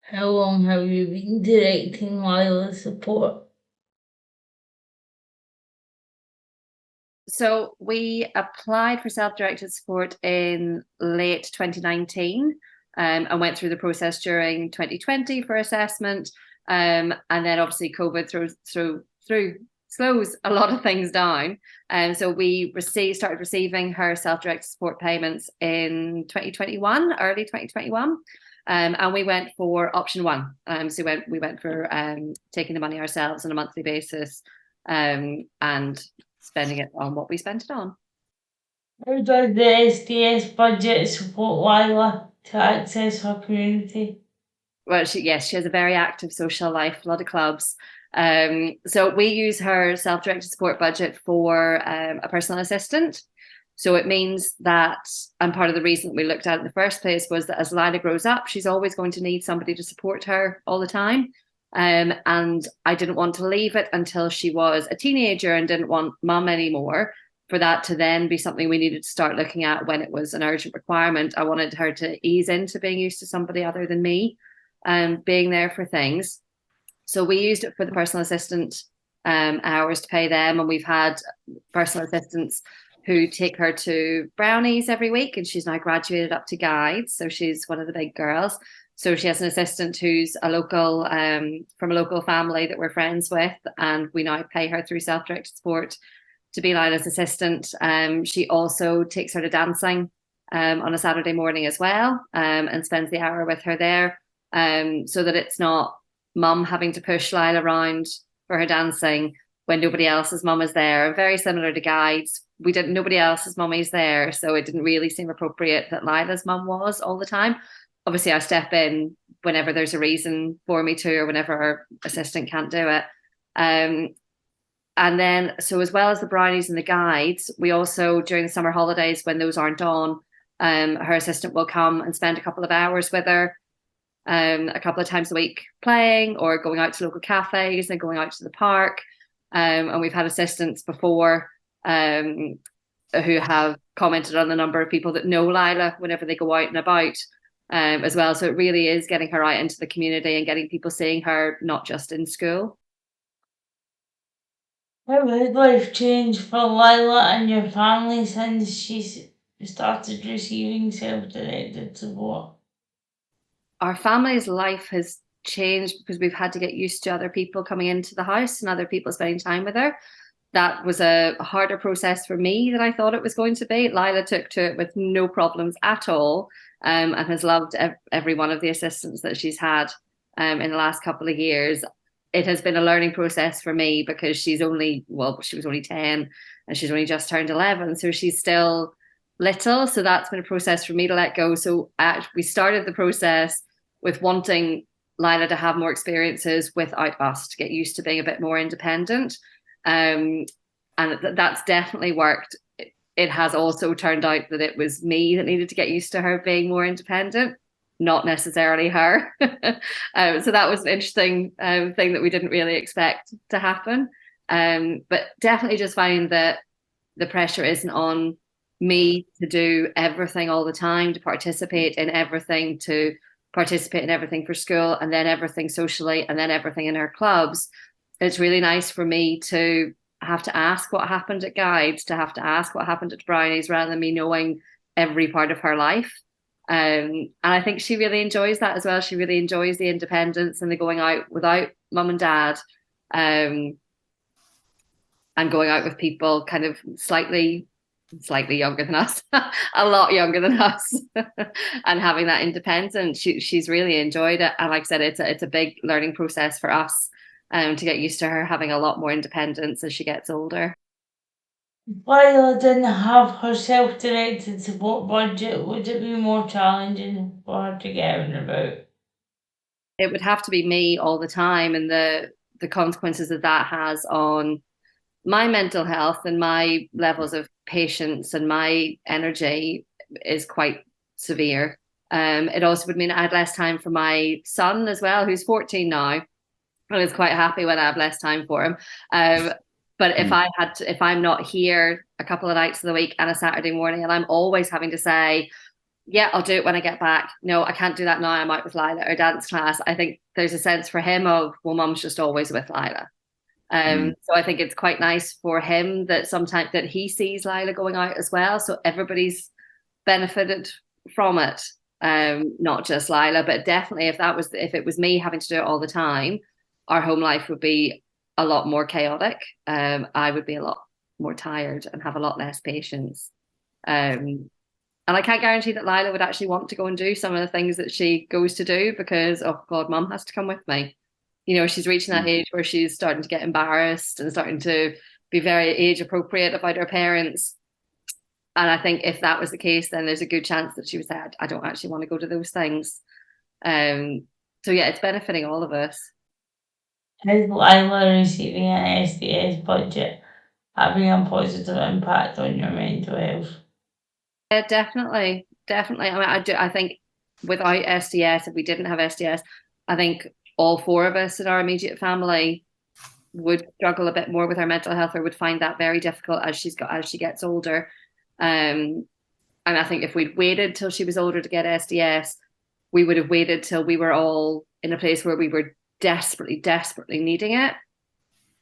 How long have you been directing Lila's support? So we applied for self-directed support in late 2019 and went through the process during 2020 for assessment. And then obviously COVID slows a lot of things down. And so we started receiving her self-directed support payments in 2021, early 2021. And we went for option one. So we went for taking the money ourselves on a monthly basis, and spending it on what we spent it on. How does the SDS budget support Lila to access her community? Well, yes, she has a very active social life, a lot of clubs. So we use her self-directed support budget for a personal assistant. So it means that, and part of the reason we looked at it in the first place was that as Lila grows up, she's always going to need somebody to support her all the time. And I didn't want to leave it until she was a teenager and didn't want mum anymore, for that to then be something we needed to start looking at when it was an urgent requirement. I wanted her to ease into being used to somebody other than me and being there for things. So we used it for the personal assistant hours to pay them. And we've had personal assistants who take her to brownies every week. And she's now graduated up to guides. So she's one of the big girls. So she has an assistant who's a local, from a local family that we're friends with. And we now pay her through self-directed support to be Lila's assistant. She also takes her to dancing on a Saturday morning as well, and spends the hour with her there, so that it's not mum having to push Lila around for her dancing when nobody else's mum is there. Very similar to guides. Nobody else's mummy's there, so it didn't really seem appropriate that Lila's mum was all the time. Obviously, I step in whenever there's a reason for me to, or whenever our assistant can't do it. And then, so as well as the brownies and the guides, we also, during the summer holidays, when those aren't on, her assistant will come and spend a couple of hours with her, a couple of times a week playing or going out to local cafes and going out to the park. And we've had assistants before who have commented on the number of people that know Lila whenever they go out and about, as well. So it really is getting her out into the community and getting people seeing her, not just in school. How has life changed for Lila and your family since she started receiving self-directed support? Our family's life has changed because we've had to get used to other people coming into the house and other people spending time with her. That was a harder process for me than I thought it was going to be. Lila took to it with no problems at all, and has loved every one of the assistants that she's had in the last couple of years. It has been a learning process for me because she was only 10 and she's only just turned 11. So she's still little. So that's been a process for me to let go. So we started the process with wanting Lila to have more experiences without us, to get used to being a bit more independent. And that's definitely worked. It has also turned out that it was me that needed to get used to her being more independent, not necessarily her. So that was an interesting thing that we didn't really expect to happen. But definitely just finding that the pressure isn't on me to do everything all the time, to participate in everything, for school, and then everything socially, and then everything in our clubs. It's really nice for me to have to ask what happened at guides, to have to ask what happened at brownies, rather than me knowing every part of her life. And I think she really enjoys that as well. She really enjoys the independence and the going out without mum and dad, um, and going out with people kind of slightly younger than us, a lot younger than us, and having that independence. She's really enjoyed it. And like I said, it's a big learning process for us, to get used to her having a lot more independence as she gets older. If Lila didn't have her self-directed support budget, would it be more challenging for her to get out and about? It would have to be me all the time, and the consequences that that has on my mental health and my levels of patience and my energy is quite severe. It also would mean I had less time for my son as well, who's 14 now, and is quite happy when I have less time for him. But if I'm not here a couple of nights of the week and a Saturday morning, and I'm always having to say, yeah, I'll do it when I get back. No, I can't do that now. I'm out with Lila or dance class. I think there's a sense for him of, well, mum's just always with Lila. Mm. So I think it's quite nice for him that sometimes that he sees Lila going out as well. So everybody's benefited from it. Not just Lila, but definitely if it was me having to do it all the time, our home life would be a lot more chaotic. I would be a lot more tired and have a lot less patience. Um, and I can't guarantee that Lila would actually want to go and do some of the things that she goes to do because, oh God, mum has to come with me. You know, she's reaching that age where she's starting to get embarrassed and starting to be very age appropriate about her parents. And I think if that was the case, then there's a good chance that she would say, I don't actually want to go to those things. Um, so yeah, it's benefiting all of us. Is Lila receiving an SDS budget having a positive impact on your mental health? Yeah, definitely, definitely. I mean, I think without SDS, if we didn't have SDS, I think all four of us in our immediate family would struggle a bit more with her mental health or would find that very difficult as she gets older. And I think if we'd waited till she was older to get SDS, we would have waited till we were all in a place where we were desperately, desperately needing it.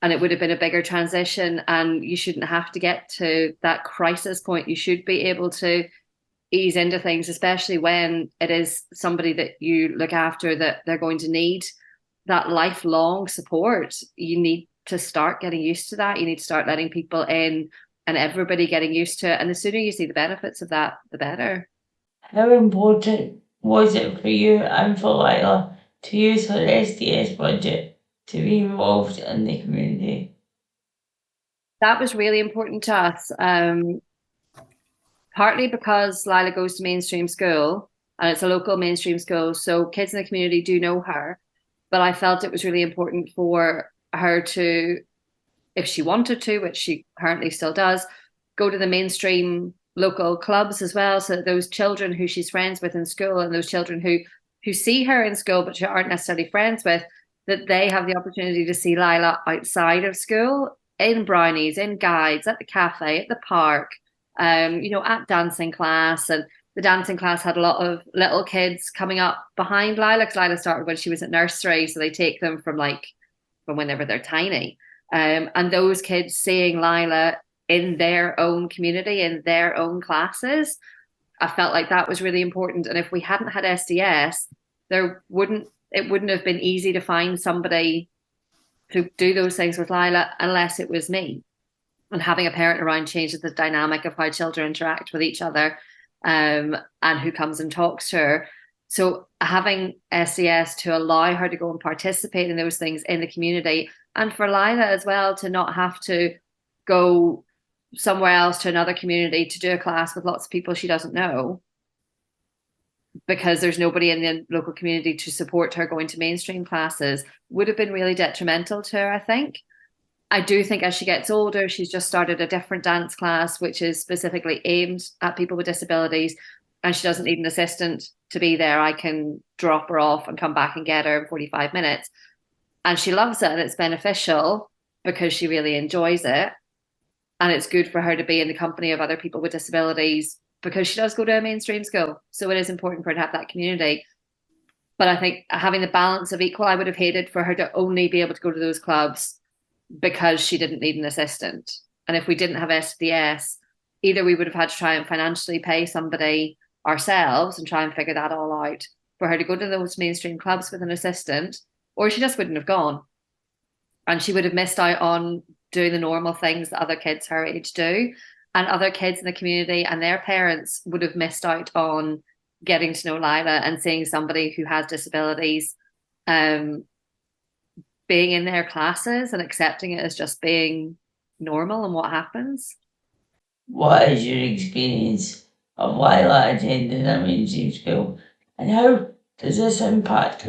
And it would have been a bigger transition. And you shouldn't have to get to that crisis point. You should be able to ease into things, especially when it is somebody that you look after that they're going to need that lifelong support. You need to start getting used to that. You need to start letting people in and everybody getting used to it. And the sooner you see the benefits of that, the better. How important was it for you and for Lila to use her SDS budget to be involved in the community? That was really important to us. Partly because Lila goes to mainstream school and it's a local mainstream school, so kids in the community do know her. But I felt it was really important for her to, if she wanted to, which she currently still does, go to the mainstream local clubs as well. So that those children who she's friends with in school and those children who see her in school but who aren't necessarily friends with, that they have the opportunity to see Lila outside of school, in brownies, in guides, at the cafe, at the park, you know, at dancing class. And the dancing class had a lot of little kids coming up behind Lila because Lila started when she was at nursery. So they take them from whenever they're tiny. And those kids seeing Lila in their own community, in their own classes, I felt like that was really important. And if we hadn't had SDS, it wouldn't have been easy to find somebody to do those things with Lila unless it was me. And having a parent around changes the dynamic of how children interact with each other, and who comes and talks to her. So having SDS to allow her to go and participate in those things in the community, and for Lila as well to not have to go somewhere else to another community to do a class with lots of people she doesn't know because there's nobody in the local community to support her going to mainstream classes would have been really detrimental to her, I think. I do think as she gets older, she's just started a different dance class, which is specifically aimed at people with disabilities. And she doesn't need an assistant to be there. I can drop her off and come back and get her in 45 minutes. And she loves it and it's beneficial because she really enjoys it. And it's good for her to be in the company of other people with disabilities because she does go to a mainstream school. So it is important for her to have that community. But I think having the balance of equal, I would have hated for her to only be able to go to those clubs because she didn't need an assistant. And if we didn't have SDS, either we would have had to try and financially pay somebody ourselves and try and figure that all out for her to go to those mainstream clubs with an assistant, or she just wouldn't have gone. And she would have missed out on doing the normal things that other kids her age do. And other kids in the community and their parents would have missed out on getting to know Lila and seeing somebody who has disabilities, um, being in their classes and accepting it as just being normal and what happens. What is your experience of Lila attending a mainstream school, and how does this impact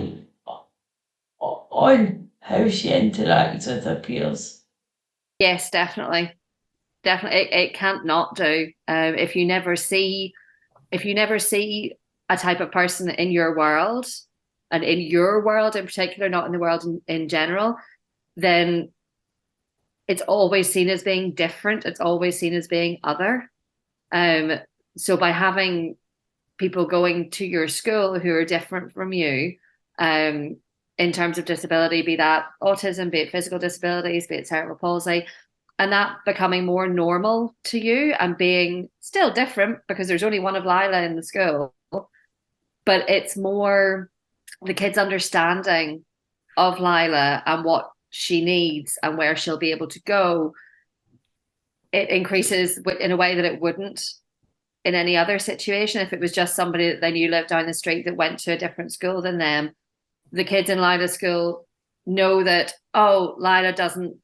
on how she interacts with her peers? Yes, definitely. Definitely. It can't not do. If you never see a type of person in your world, and in your world in particular, not in the world in general, then it's always seen as being different. It's always seen as being other. Um, so by having people going to your school who are different from you, um, in terms of disability, be that autism, be it physical disabilities, be it cerebral palsy, and that becoming more normal to you and being still different because there's only one of Lila in the school, but it's more the kids understanding of Lila and what she needs and where she'll be able to go. It increases in a way that it wouldn't in any other situation. If it was just somebody that they knew lived down the street that went to a different school than them, the kids in Lila's school know that, oh, Lila doesn't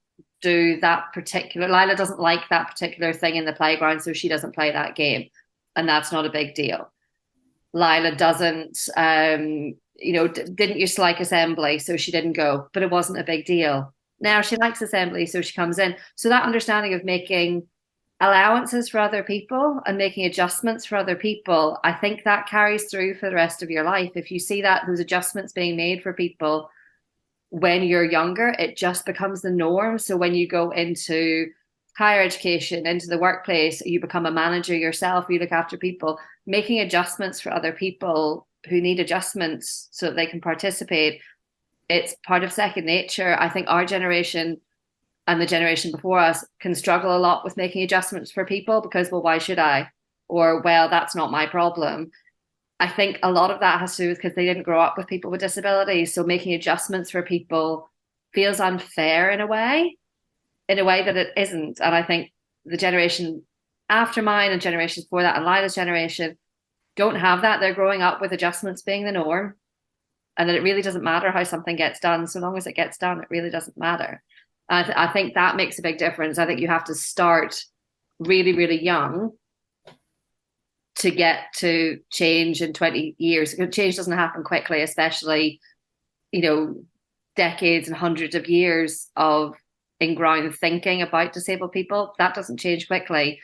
like that particular thing in the playground, so she doesn't play that game. And that's not a big deal. Lila doesn't, didn't used to like assembly, so she didn't go, but it wasn't a big deal. Now she likes assembly, so she comes in. So that understanding of making allowances for other people and making adjustments for other people, I think that carries through for the rest of your life. If you see that those adjustments being made for people when you're younger, it just becomes the norm. So when you go into higher education, into the workplace, you become a manager yourself, you look after people, making adjustments for other people who need adjustments so that they can participate. It's part of second nature. I think our generation and the generation before us can struggle a lot with making adjustments for people because, well, why should I? Or, well, that's not my problem. I think a lot of that has to do with because they didn't grow up with people with disabilities. So making adjustments for people feels unfair in a way that it isn't. And I think the generation after mine and generations before that and Lila's generation don't have that. They're growing up with adjustments being the norm. And that it really doesn't matter how something gets done. So long as it gets done, it really doesn't matter. I think that makes a big difference. I think you have to start really, really young to get to change in 20 years. Change doesn't happen quickly, especially, decades and hundreds of years of in-ground thinking about disabled people. That doesn't change quickly.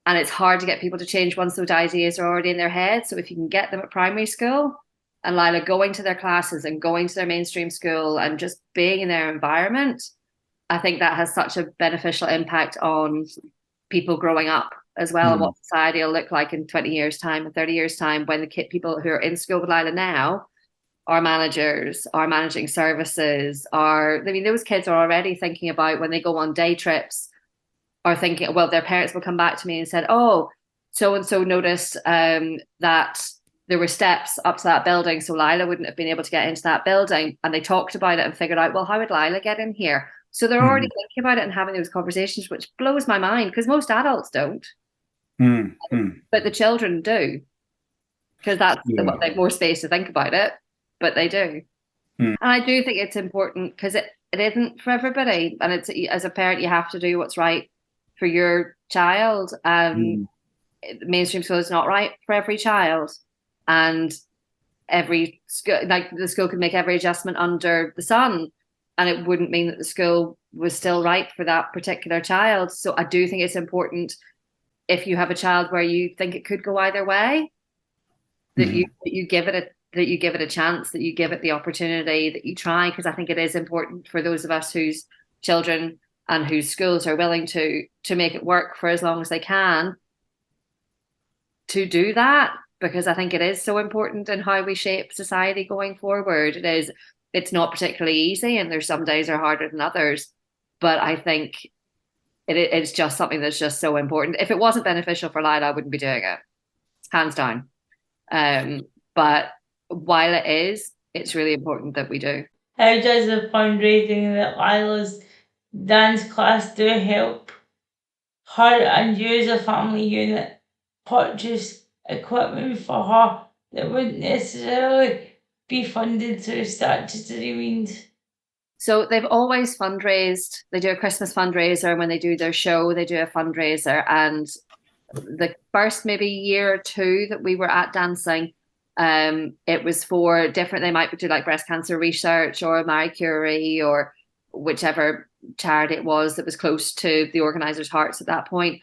And it's hard to get people to change once those ideas are already in their head. So if you can get them at primary school and Lila going to their classes and going to their mainstream school and just being in their environment, I think that has such a beneficial impact on people growing up as well, and what society will look like in 20 years' time and 30 years' time when the people who are in school with Lila now are managers, are managing services, those kids are already thinking about when they go on day trips, are thinking, well, their parents will come back to me and said, oh, so-and-so noticed that there were steps up to that building, so Lila wouldn't have been able to get into that building. And they talked about it and figured out, well, how would Lila get in here? So they're already thinking about it and having those conversations, which blows my mind because most adults don't. But the children do, because that's what they have more space to think about it, but they do. And I do think it's important because it isn't for everybody. And it's, as a parent, you have to do what's right for your child. Mainstream school is not right for every child. And every school, like the school could make every adjustment under the sun, and it wouldn't mean that the school was still right for that particular child. So I do think it's important, if you have a child where you think it could go either way, that you give it a chance, that you give it the opportunity, that you try, because I think it is important for those of us whose children and whose schools are willing to make it work for as long as they can, to do that, because I think it is so important in how we shape society going forward. It's not particularly easy, and there's some days are harder than others, but I think it's just something that's just so important. If it wasn't beneficial for Lila, I wouldn't be doing it, hands down. But while it is, it's really important that we do. How does the fundraising that Lila's dance class do help her and you as a family unit purchase equipment for her that wouldn't necessarily be funded through statutory means? So they've always fundraised. They do a Christmas fundraiser, and when they do their show, they do a fundraiser. And the first maybe year or two that we were at dancing, it was for different, they might do like breast cancer research or Marie Curie or whichever charity it was that was close to the organisers' hearts at that point.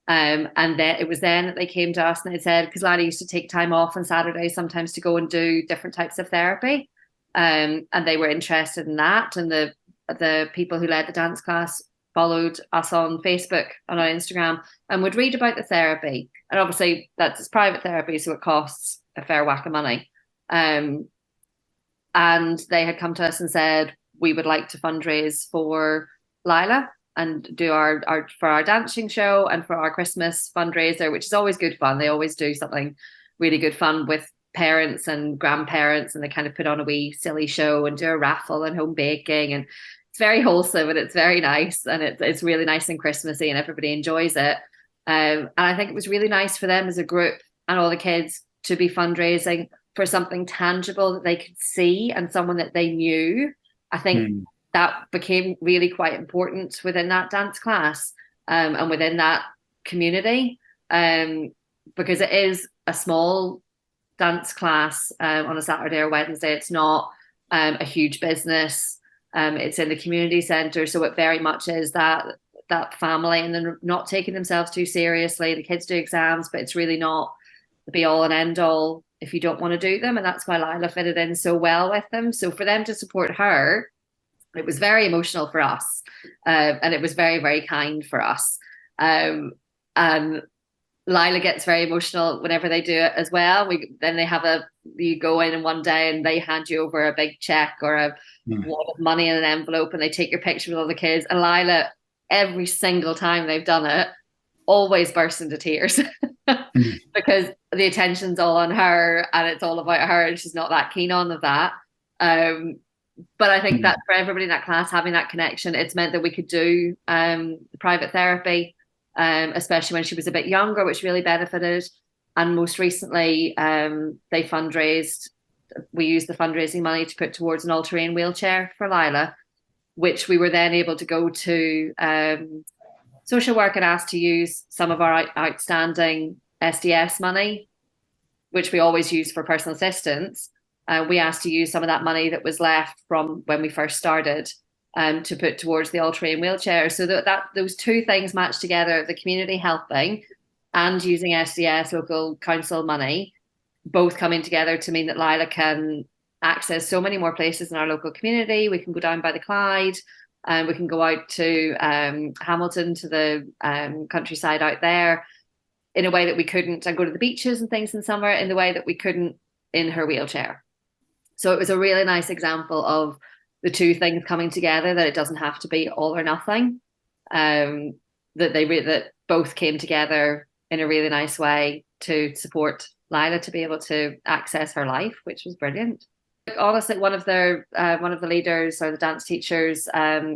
And then it was then that they came to us and they said, because Lila used to take time off on Saturdays sometimes to go and do different types of therapy. And they were interested in that. And the people who led the dance class followed us on Facebook and on Instagram and would read about the therapy. And obviously that's private therapy, so it costs a fair whack of money. And they had come to us and said, we would like to fundraise for Lila and do our for our dancing show and for our Christmas fundraiser, which is always good fun. They always do something really good fun with parents and grandparents, and they kind of put on a wee silly show and do a raffle and home baking, and it's very wholesome and it's very nice, and it's really nice and Christmassy and everybody enjoys it. And I think it was really nice for them as a group and all the kids to be fundraising for something tangible that they could see and someone that they knew. I think that became really quite important within that dance class, and within that community, because it is a small dance class on a Saturday or Wednesday. It's not a huge business. It's in the community centre, so it very much is that family, and then not taking themselves too seriously. The kids do exams, but it's really not the be all and end all if you don't want to do them. And that's why Lila fitted in so well with them. So for them to support her, it was very emotional for us. And it was very, very kind for us. And Lila gets very emotional whenever they do it as well. Then they have you go in one day and they hand you over a big check or a lot of money in an envelope, and they take your picture with all the kids. And Lila, every single time they've done it, always bursts into tears because the attention's all on her and it's all about her, and she's not that keen on that. But I think that for everybody in that class having that connection, it's meant that we could do private therapy, especially when she was a bit younger, which really benefited. And most recently, they fundraised. We used the fundraising money to put towards an all-terrain wheelchair for Lila, which we were then able to go to social work and asked to use some of our outstanding SDS money, which we always use for personal assistance. We asked to use some of that money that was left from when we first started to put towards the all-terrain wheelchair. So that those two things matched together, the community helping and using SDS, local council money, both coming together to mean that Lila can access so many more places in our local community. We can go down by the Clyde, and we can go out to Hamilton, to the countryside out there, in a way that we couldn't, and go to the beaches and things in summer in the way that we couldn't in her wheelchair. So it was a really nice example of the two things coming together, that it doesn't have to be all or nothing, that both came together in a really nice way to support Lila to be able to access her life, which was brilliant. Honestly, one of the leaders or the dance teachers'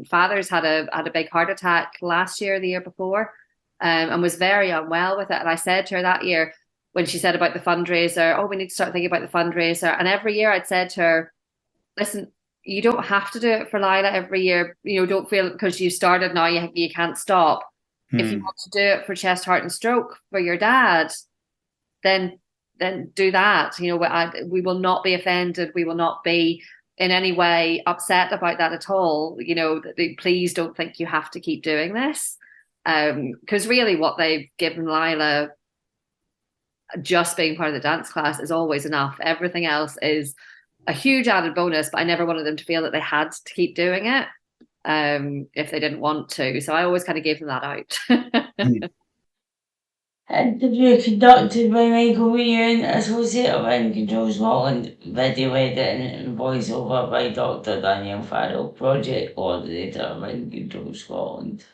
fathers had a big heart attack last year, the year before, and was very unwell with it. And I said to her that year, when she said about the fundraiser, oh, we need to start thinking about the fundraiser. And every year I'd said to her, listen, you don't have to do it for Lila every year. You know, don't feel because you started now you can't stop. If you want to do it for chest, heart, and stroke for your dad, then do that. You know, we will not be offended. We will not be in any way upset about that at all. You know, please don't think you have to keep doing this. Because really what they've given Lila, just being part of the dance class, is always enough. Everything else is a huge added bonus, but I never wanted them to feel that they had to keep doing it if they didn't want to. So I always kind of gave them that out. Interview conducted by Michael Meehan, Associate of Wind Control Scotland, video editing and voiceover by Dr. Daniel Farrell, Project Coordinator, Wind Control Scotland.